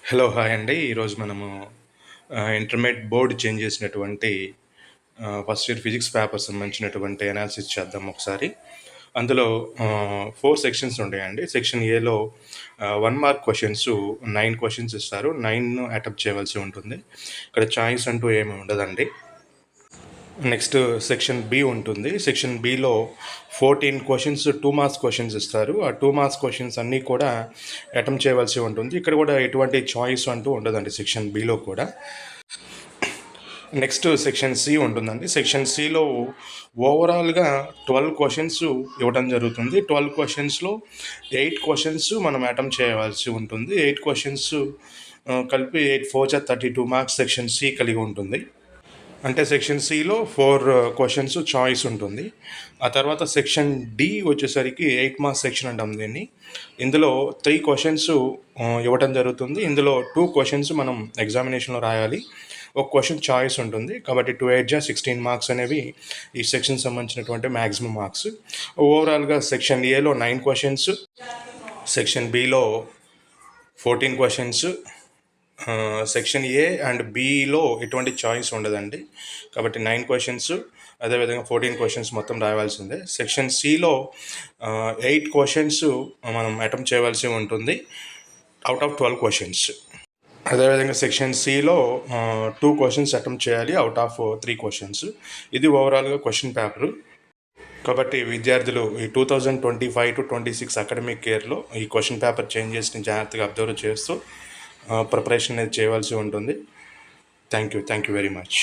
Hello hi అండి. ఈరోజు మనము ఇంటర్మీడియట్ బోర్డ్ చేంజ్ చేసినటువంటి ఫస్ట్ ఇయర్ ఫిజిక్స్ పేపర్ సంబంధించినటువంటి అనాలిసిస్ చేద్దాం ఒకసారి. అందులో 4 సెక్షన్స్ ఉంటాయండి. సెక్షన్ ఏలో 1 మార్క్ క్వశ్చన్స్ 9 క్వశ్చన్స్ ఇస్తారు. 9 అటెంప్ట్ చేయవలసి ఉంటుంది. ఇక్కడ చాయిస్ అంటూ ఏమి ఉండదండి. నెక్స్ట్ సెక్షన్ బి ఉంటుంది. Section below 14 questions 2 marks questions ఇస్తారు. ఆ 2 మార్క్స్ క్వశ్చన్స్ అన్నీ కూడా అటెంప్ట్ చేయవలసి ఉంటుంది. ఇక్కడ కూడా ఎటువంటి చాయిస్ అంటూ ఉండదండి సెక్షన్ బిలో కూడా. నెక్స్ట్ సెక్షన్ సి ఉంటుందండి. సెక్షన్ సిలో ఓవరాల్గా 12 క్వశ్చన్స్ ఇవ్వడం జరుగుతుంది. 12 క్వశ్చన్స్లో 8 క్వశ్చన్స్ మనం అటెంప్ట్ చేయవలసి ఉంటుంది. 8 క్వశ్చన్స్ కలిపి 8 4 32 మార్క్స్ సెక్షన్ సి కలిగి ఉంటుంది. అంటే సెక్షన్ సిలో 4 క్వశ్చన్స్ చాయిస్ ఉంటుంది. ఆ తర్వాత సెక్షన్ డి వచ్చేసరికి 8 మార్క్స్ సెక్షన్ అంటాం దీన్ని. ఇందులో 3 క్వశ్చన్స్ ఇవ్వటం జరుగుతుంది. ఇందులో 2 క్వశ్చన్స్ మనం ఎగ్జామినేషన్లో రాయాలి. ఒక క్వశ్చన్ చాయిస్ ఉంటుంది. కాబట్టి 2 8 16 మార్క్స్ అనేవి ఈ సెక్షన్ సంబంధించినటువంటి మ్యాక్సిమం మార్క్స్. ఓవరాల్గా సెక్షన్ ఏలో 9 questions, section below 14 questions, section A and below ఎటువంటి చాయిస్ ఉండదండి. కాబట్టి 9 క్వశ్చన్స్, అదేవిధంగా 14 క్వశ్చన్స్ మొత్తం రావాల్సిందే. సెక్షన్ సిలో 8 క్వశ్చన్స్ మనం అటెంప్ట్ చేయవలసి ఉంటుంది అవుట్ ఆఫ్ 12 క్వశ్చన్స్. అదేవిధంగా సెక్షన్ సిలో 2 క్వశ్చన్స్ అటెంప్ట్ చేయాలి అవుట్ ఆఫ్ 3 క్వశ్చన్స్. ఇది ఓవరాల్గా క్వశ్చన్ పేపరు. కాబట్టి విద్యార్థులు ఈ 2025 to 26 అకాడమిక్ ఇయర్లో ఈ క్వశ్చన్ పేపర్ చేంజెస్ని జాగ్రత్తగా అబ్జర్వ్ చేస్తూ ప్రిపరేషన్ అనేది చేయవలసి ఉంటుంది. Thank you very much.